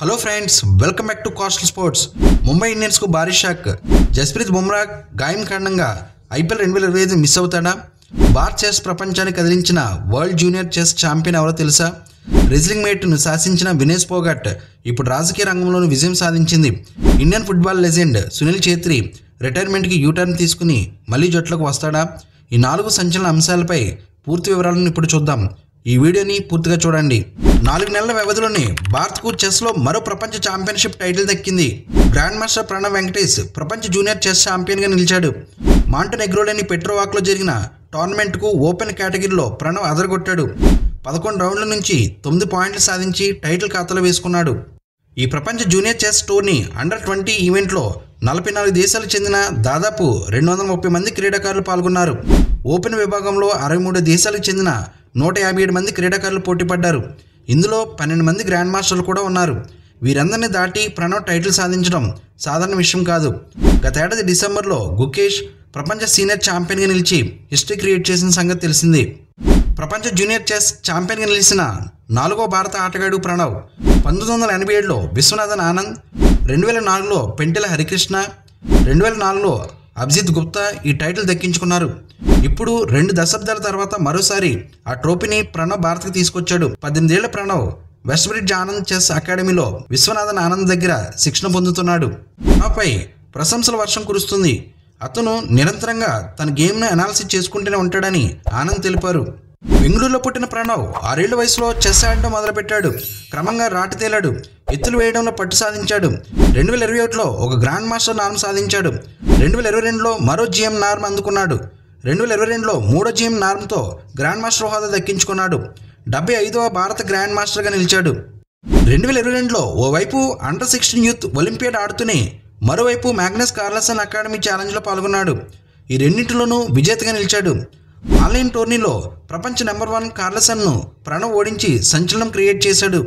Hello friends, welcome back to coastal sports. Mumbai Indians కు భారీ shock. Jasprit Bumrah గాయం కారణంగా ఐపీఎల్ 2025 మిస్ అవుతాడా? భారత చెస్ ప్రపంచాన్ని కదిలించిన వరల్డ్ జూనియర్ చెస్ ఛాంపియన్ ఎవరో తెలుసా? రెజ్లింగ్ మేట్ను శాసించిన వినేష్ పోగాట్ ఇప్పుడు రాజకీయ రంగంలోనూ విజయం సాధించింది। Indian football legend Sunil Chhetri రిటైర్మెంట్కి యూటర్న్ తీసుకుని మళ్ళీ జట్లోకి వస్తాడా? ఈ 4 సంచలన అంశాలపై పూర్తి వివరాలను ఇప్పుడు చూద్దాం। ఈ వీడియోని పూర్తిగా చూడండి। 4 నెలల వ్యవధిలోనే భారత్కు చెస్లో మరో ప్రపంచ ఛాంపియన్షిప్ టైటిల్ దక్కింది। గ్రాండ్ మాస్టర్ ప్రణవ్ వెంకటేష్ ప్రపంచ జూనియర్ చెస్ ఛాంపియన్గా నిలిచాడు। మాంటెనెగ్రోలోని పెట్రోవాక్లో జరిగిన టోర్నమెంట్కు ఓపెన్ కేటగిరీలో ప్రణవ్ అదరగొట్టాడు। 11 రౌండ్ల నుంచి 9 పాయింట్లు సాధించి టైటిల్ ఖాతాలో వేసుకున్నాడు। ఈ ప్రపంచ జూనియర్ చెస్ టోర్నీ అండర్-20 ఈవెంట్లో 44 దేశాలకు చెందిన దాదాపు 230 మంది క్రీడాకారులు పాల్గొన్నారు। ఓపెన్ విభాగంలో 63 దేశాలకు చెందిన 157 మంది క్రీడాకారులు పోటీపడ్డారు। ఇందులో 12 మంది గ్రాండ్ మాస్టర్లు కూడా ఉన్నారు। వీరందరినీ దాటి ప్రణవ్ టైటిల్ సాధించడం సాధారణ విషయం కాదు। గతేడాది డిసెంబర్లో గుకేష్ ప్రపంచ సీనియర్ ఛాంపియన్గా నిలిచి హిస్టరీ క్రియేట్ చేసిన సంగతి తెలిసింది। ప్రపంచ జూనియర్ చెస్ ఛాంపియన్గా నిలిచిన 4వ భారత ఆటగాడు ప్రణవ్ 1987లో విశ్వనాథన్ ఆనంద్, 2004లో పెంటెల హరికృష్ణ, 2004లో అభిజిత్ గుప్తా ఈ టైటిల్ దక్కించుకున్నారు। ఇప్పుడు 2 దశాబ్దాల తర్వాత మరోసారి ఆ ట్రోఫీని ప్రణవ్ భారత్కి తీసుకొచ్చాడు। 18 ఏళ్ల ప్రణవ్ వెస్ట్బ్రిడ్జ్ ఆనంద్ చెస్ అకాడమీలో విశ్వనాథన్ ఆనంద్ దగ్గర శిక్షణ పొందుతున్నాడు। ఆపై ప్రశంసల వర్షం కురుస్తుంది। అతను నిరంతరంగా తన గేమ్ను అనాలిసిస్ చేసుకుంటూనే ఉంటాడని ఆనంద్ తెలిపారు। బెంగళూరులో పుట్టిన ప్రణవ్ 6 ఏళ్ల వయసులో చెస్ ఆడటం మొదలుపెట్టాడు। క్రమంగా రాటు తేలాడు, ఎత్తులు వేయడంలో పట్టు సాధించాడు। 2021లో ఒక గ్రాండ్ మాస్టర్ నార్మ్ సాధించాడు। 2022లో మరో జిఎం నార్మ్ అందుకున్నాడు। 2022లో 3వ జిఎం నార్మ్తో గ్రాండ్ మాస్టర్ హోదా దక్కించుకున్నాడు। 75వ భారత గ్రాండ్ మాస్టర్గా నిలిచాడు। 2022లో ఓవైపు అండర్-16 యూత్ ఒలింపియాడ్ ఆడుతూనే మరోవైపు మ్యాగ్నస్ కార్ల్సన్ అకాడమీ ఛాలెంజ్లో పాల్గొన్నాడు। ఈ రెండింటిలోనూ విజేతగా నిలిచాడు। ఆన్లైన్ టోర్నీలో ప్రపంచ నెంబర్ 1 కార్ల్సన్ను ప్రణవ్ ఓడించి సంచలనం క్రియేట్ చేశాడు।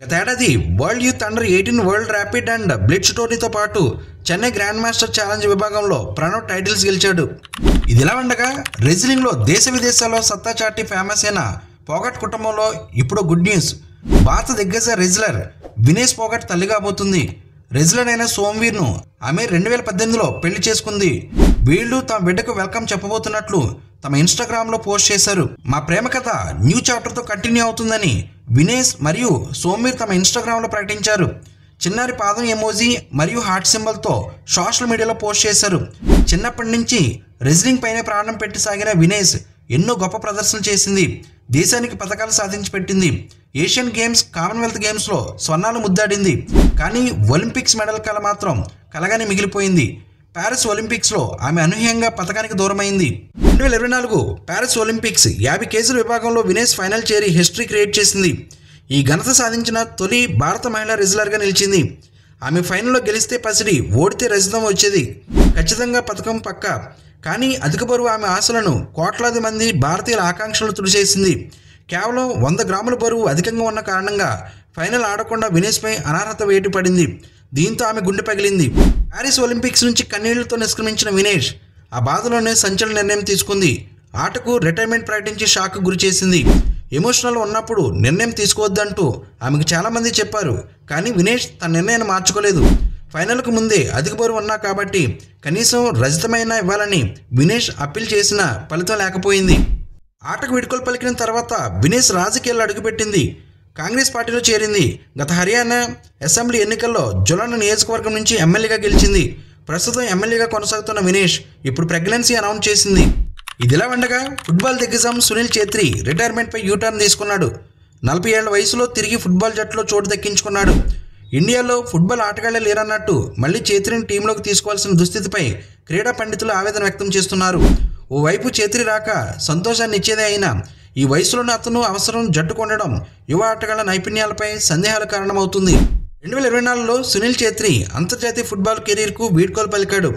గతేడాది వరల్డ్ యూత్ అండర్-18 వరల్డ్ ర్యాపిడ్ అండ్ బ్లిట్జ్ టోర్నీతో పాటు చెన్నై గ్రాండ్ మాస్టర్ ఛాలెంజ్ విభాగంలో ప్రణవ్ టైటిల్స్ గెలిచాడు। ఇదిలా ఉండగా రెజ్లింగ్లో దేశ విదేశాల్లో సత్తా చాటి ఫేమస్ అయిన పోగట్ కుటుంబంలో ఇప్పుడు గుడ్ న్యూస్। భారత దిగ్గజ రెజ్లర్ వినేష్ పోగట్ తల్లి కాబోతుంది। రెజ్లర్ అయిన సోమ్వీర్ను ఆమె 2018లో పెళ్లి చేసుకుంది। వీళ్ళు తమ బిడ్డకు వెల్కమ్ చెప్పబోతున్నట్లు తమ ఇన్స్టాగ్రామ్లో పోస్ట్ చేశారు। మా ప్రేమ కథ న్యూ చాప్టర్తో కంటిన్యూ అవుతుందని వినేష్ మరియు సోమ్వీర్ తమ ఇన్స్టాగ్రామ్లో ప్రకటించారు। చిన్నారి పాదం ఎమోజీ మరియు హార్ట్ సింబల్తో సోషల్ మీడియాలో పోస్ట్ చేశారు। చిన్నప్పటి నుంచి రెజ్లింగ్ పైనే ప్రాణం పెట్టి సాగిన వినేష్ ఎన్నో గొప్ప ప్రదర్శనలు చేసింది, దేశానికి పథకాలు సాధించి పెట్టింది। ఏషియన్ గేమ్స్, కామన్వెల్త్ గేమ్స్లో స్వర్ణాలు ముద్దాడింది, కానీ ఒలింపిక్స్ మెడల్ కల మాత్రం కలగానే మిగిలిపోయింది। ప్యారిస్ ఒలింపిక్స్లో ఆమె అనూహ్యంగా పథకానికి దూరమైంది। 2024 ప్యారిస్ ఒలింపిక్స్ 50 కేజీల విభాగంలో వినేష్ ఫైనల్ చేరి హిస్టరీ క్రియేట్ చేసింది। ఈ ఘనత సాధించిన తొలి భారత మహిళా రెజ్లర్గా నిలిచింది। ఆమె ఫైనల్లో గెలిస్తే పసిడి, ఓడితే రజతం వచ్చేది, ఖచ్చితంగా పథకం పక్కా। కానీ అధిక బరువు ఆమె ఆశలను, కోట్లాది మంది భారతీయుల ఆకాంక్షలు తుడిచేసింది। కేవలం 100 గ్రాముల బరువు అధికంగా ఉన్న కారణంగా ఫైనల్ ఆడకుండా వినేష్పై అనర్హత వేటు పడింది। దీంతో ఆమె గుండె పగిలింది। ప్యారిస్ ఒలింపిక్స్ నుంచి కన్నీళ్లతో నిష్క్రమించిన వినేష్ ఆ బాధలోనే సంచలన నిర్ణయం తీసుకుంది। ఆటకు రిటైర్మెంట్ ప్రకటించి షాక్ గురి చేసింది। ఎమోషనల్ ఉన్నప్పుడు నిర్ణయం తీసుకోవద్దంటూ ఆమెకు చాలామంది చెప్పారు, కానీ వినేష్ తన నిర్ణయాన్ని మార్చుకోలేదు। ఫైనల్కు ముందే అధిక బరువు ఉన్నా కాబట్టి కనీసం రజతమైనా ఇవ్వాలని వినేష్ అప్పీల్ చేసిన ఫలితం లేకపోయింది। ఆటకు వీడ్కోలు పలికిన తర్వాత వినేష్ రాజకీయాల్లో అడుగుపెట్టింది, కాంగ్రెస్ పార్టీలో చేరింది। గత హర్యానా అసెంబ్లీ ఎన్నికల్లో జులానా నియోజకవర్గం నుంచి ఎమ్మెల్యేగా గెలిచింది। ప్రస్తుతం ఎమ్మెల్యేగా కొనసాగుతున్న వినేష్ ఇప్పుడు ప్రెగ్నెన్సీ అనౌన్స్ చేసింది। ఇదిలా ఉండగా ఫుట్బాల్ దిగ్గజం సునీల్ ఛేత్రి రిటైర్మెంట్పై యూటర్న్ తీసుకున్నాడు। 40 ఏళ్ల వయసులో తిరిగి ఫుట్బాల్ జట్టులో చోటు దక్కించుకున్నాడు। ఇండియాలో ఫుట్బాల్ ఆటగాళ్లే లేరన్నట్టు మళ్ళీ ఛేత్రిని టీంలోకి తీసుకోవాల్సిన దుస్థితిపై క్రీడా పండితులు ఆవేదన వ్యక్తం చేస్తున్నారు। ఓవైపు ఛేత్రి రాక సంతోషాన్ని ఇచ్చేదే అయినా ఈ వయసులోనే అతను అవసరం జట్టు కొనడం యువ ఆటగాళ్ల నైపుణ్యాలపై సందేహాల కారణమవుతుంది। 2024లో సునీల్ ఛేత్రి అంతర్జాతీయ ఫుట్బాల్ కెరీర్కు వీడ్కోలు పలికాడు।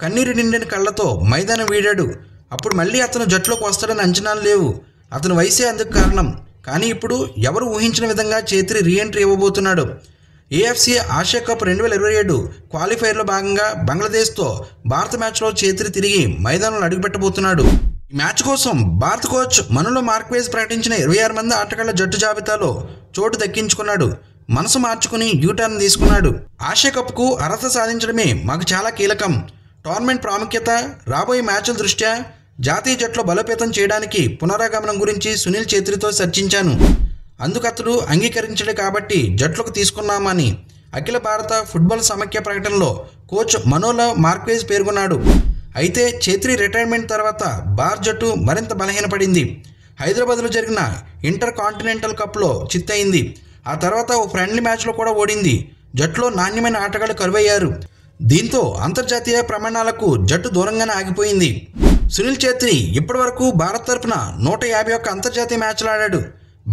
కన్నీరు నిండిన కళ్లతో మైదానం వీడాడు। అప్పుడు మళ్ళీ అతను జట్టులోకి వస్తాడని అంచనాలు లేవు, అతని వయసే అందుకు కారణం। కానీ ఇప్పుడు ఎవరు ఊహించిన విధంగా ఛేత్రి రీఎంట్రీ ఇవ్వబోతున్నాడు। ఏఎఫ్సి ఆసియా కప్ 2027 క్వాలిఫైర్లో భాగంగా బంగ్లాదేశ్తో భారత మ్యాచ్లో ఛేత్రి తిరిగి మైదానంలో అడుగుపెట్టబోతున్నాడు। ఈ మ్యాచ్ కోసం భారత కోచ్ మనులో మార్క్వేజ్ ప్రకటించిన 26 మంది ఆటగాళ్ల జట్టు జాబితాలో చోటు దక్కించుకున్నాడు। మనసు మార్చుకుని యూటర్న్ తీసుకున్నాడు. ఆసియా కప్కు అర్హత సాధించడమే మాకు చాలా కీలకం. టోర్నమెంట్ ప్రాముఖ్యత, రాబోయే మ్యాచ్ల దృష్ట్యా జాతీయ జట్టులో బలోపేతం చేయడానికి పునరాగమనం గురించి సునీల్ ఛేత్రితో చర్చించాను. అందుకు అతడు అంగీకరించడు కాబట్టి జట్లకు తీసుకున్నామని అఖిల భారత ఫుట్బాల్ సమైక్య ప్రకటనలో కోచ్ మనోలా మార్క్వేజ్ పేర్కొన్నాడు. అయితే ఛేత్రి రిటైర్మెంట్ తర్వాత భారత జట్టు మరింత బలహీనపడింది. హైదరాబాద్లో జరిగిన ఇంటర్ కాంటినెంటల్ కప్లో చిత్తయింది. ఆ తర్వాత ఓ ఫ్రెండ్లీ మ్యాచ్లో కూడా ఓడింది. జట్టులో నాణ్యమైన ఆటగాళ్లు కరువయ్యారు. దీంతో అంతర్జాతీయ ప్రమాణాలకు జట్టు దూరంగానే ఆగిపోయింది. సునీల్ ఛేత్రి ఇప్పటి వరకు భారత్ తరపున 151 అంతర్జాతీయ మ్యాచ్లు ఆడాడు.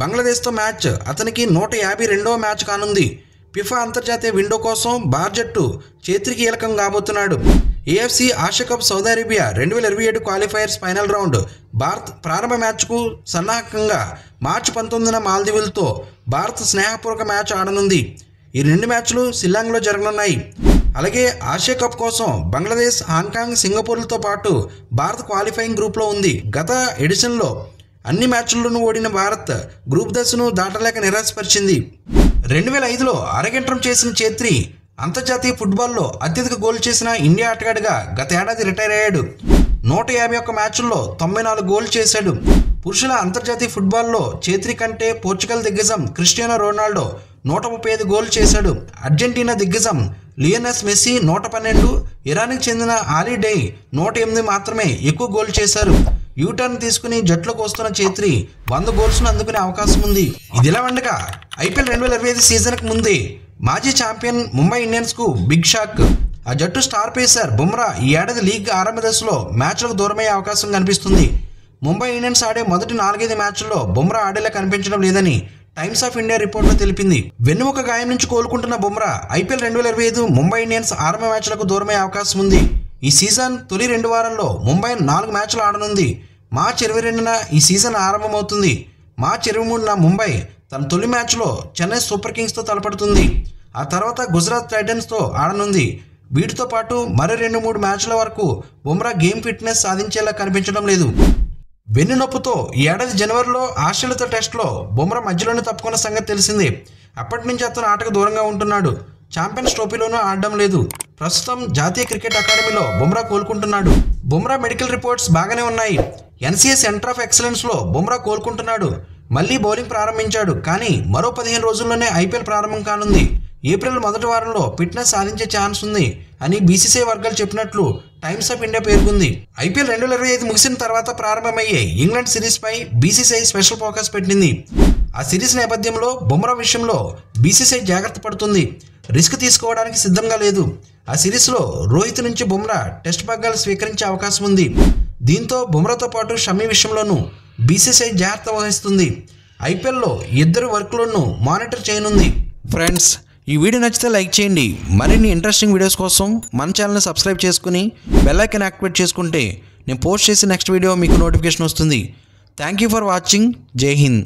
బంగ్లాదేశ్తో మ్యాచ్ అతనికి 152వ మ్యాచ్ కానుంది. ఫిఫా అంతర్జాతీయ విండో కోసం భారత జట్టు ఛేత్రికి కీలకం కాబోతున్నాడు. AFC Asia cup Saudi Arabia 2027 qualifiers final round Bharat ప్రారంభ మ్యాచ్కు సన్నాహకంగా మార్చి 19న మాల్దీవులతో భారత్ స్నేహపూర్వక మ్యాచ్ ఆడనుంది. ఈ 2 మ్యాచ్లు షిల్లాంగ్లో జరగనున్నాయి. అలాగే ఆసియా కప్ కోసం బంగ్లాదేశ్, హాంకాంగ్, సింగపూర్లతో పాటు భారత్ క్వాలిఫైయింగ్ గ్రూప్లో ఉంది. గత ఎడిషన్లో అన్ని మ్యాచ్ల్లోనూ ఓడిన భారత్ గ్రూప్ దశను దాటలేక నిరాశపరిచింది. 2005లో అరంగేట్రం చేసిన ఛేత్రి అంతర్జాతీయ ఫుట్బాల్లో అత్యధిక గోల్ చేసిన ఇండియా ఆటగాడిగా గత ఏడాది రిటైర్ అయ్యాడు. 151 మ్యాచ్ల్లో 94 గోల్ చేశాడు. పురుషుల అంతర్జాతీయ ఫుట్బాల్లో ఛేత్రి కంటే పోర్చుగల్ దిగ్గజం క్రిస్టియానో రొనాల్డో 135 గోల్ చేశాడు. అర్జెంటీనా దిగ్గజం లియోనెల్ మెస్సీ 112, ఇరాన్కి చెందిన ఆలీ డై 108 మాత్రమే ఎక్కువ గోల్ చేశారు. యూటర్న్ తీసుకుని జట్లోకి వస్తున్న ఛేత్రి 100 గోల్స్ను అందుకునే అవకాశం ఉంది. ఇదిలా ఉండగా ఐపీఎల్ 2025 సీజన్కు ముందే మాజీ ఛాంపియన్ ముంబై ఇండియన్స్కు బిగ్ షాక్. ఆ జట్టు స్టార్ పేసర్ బుమ్రా ఈ ఏడాది లీగ్ ఆరంభ దశలో మ్యాచ్లకు దూరమయ్యే అవకాశం కనిపిస్తుంది. ముంబై ఇండియన్స్ ఆడే మొదటి 4-5 మ్యాచ్ల్లో బుమ్రా ఆడేలా కనిపించడం లేదని టైమ్స్ ఆఫ్ ఇండియా రిపోర్ట్లో తెలిపింది. వెన్నుముక గాయం నుంచి కోలుకుంటున్న బుమ్రా ఐపీఎల్ 2025 ముంబై ఇండియన్స్ ఆరంభ మ్యాచ్లకు దూరమయ్యే అవకాశం ఉంది. ఈ సీజన్ తొలి 2 వారాల్లో ముంబై 4 మ్యాచ్లు ఆడనుంది. మార్చి 22న ఈ సీజన్ ఆరంభమవుతుంది. మార్చి 23న ముంబై తన తొలి మ్యాచ్లో చెన్నై సూపర్ కింగ్స్తో తలపడుతుంది. ఆ తర్వాత గుజరాత్ టైటన్స్తో ఆడనుంది. వీటితో పాటు మరో 2-3 మ్యాచ్ల వరకు బుమ్రా గేమ్ ఫిట్నెస్ సాధించేలా కనిపించడం లేదు. వెన్నునొప్పుతో ఈ ఏడాది జనవరిలో ఆస్ట్రేలియాతో టెస్ట్లో బుమ్రా మధ్యలోనే తప్పుకున్న సంగతి తెలిసిందే. అప్పటి నుంచి అతను ఆటకు దూరంగా ఉంటున్నాడు. ఛాంపియన్స్ ట్రోఫీలోనూ ఆడడం లేదు. ప్రస్తుతం జాతీయ క్రికెట్ అకాడమీలో బుమ్రా కోలుకుంటున్నాడు. బుమ్రా మెడికల్ రిపోర్ట్స్ బాగానే ఉన్నాయి. ఎన్సీఏ సెంటర్ ఆఫ్ ఎక్సలెన్స్లో బుమ్రా కోలుకుంటున్నాడు. మళ్లీ బౌలింగ్ ప్రారంభించాడు. కానీ మరో 15 రోజుల్లోనే ఐపీఎల్ ప్రారంభం కానుంది. ఏప్రిల్ మొదటి వారంలో ఫిట్నెస్ సాధించే ఛాన్స్ ఉంది అని బీసీసీఐ వర్గాలు చెప్పినట్లు టైమ్స్ ఆఫ్ ఇండియా పేర్కొంది. ఐపీఎల్ 2025 ముగిసిన తర్వాత ప్రారంభమయ్యే ఇంగ్లాండ్ సిరీస్పై బీసీసీఐ స్పెషల్ ఫోకస్ పెట్టింది. ఆ సిరీస్ నేపథ్యంలో బుమ్రా విషయంలో బీసీసీఐ జాగ్రత్త పడుతుంది. రిస్క్ తీసుకోవడానికి సిద్ధంగా లేదు. ఆ సిరీస్లో రోహిత్ నుంచి బుమ్రా టెస్ట్ పగ్గాలు స్వీకరించే అవకాశం ఉంది. దీంతో బుమ్రాతో పాటు షమీ విషయంలోనూ బీసీసీఐ జాగ్రత్త వహిస్తుంది. ఐపీఎల్లో ఇద్దరు వర్క్లోనూ మానిటర్ చేయనుంది. ఫ్రెండ్స్, ఈ వీడియో నచ్చితే లైక్ చేయండి. మరిన్ని ఇంట్రెస్టింగ్ వీడియోస్ కోసం మన ఛానల్ని సబ్స్క్రైబ్ చేసుకుని బెల్ ఐకాన్ యాక్టివేట్ చేసుకుంటే నేను పోస్ట్ చేసే నెక్స్ట్ వీడియో మీకు నోటిఫికేషన్ వస్తుంది. Thank you for watching. జై హింద్.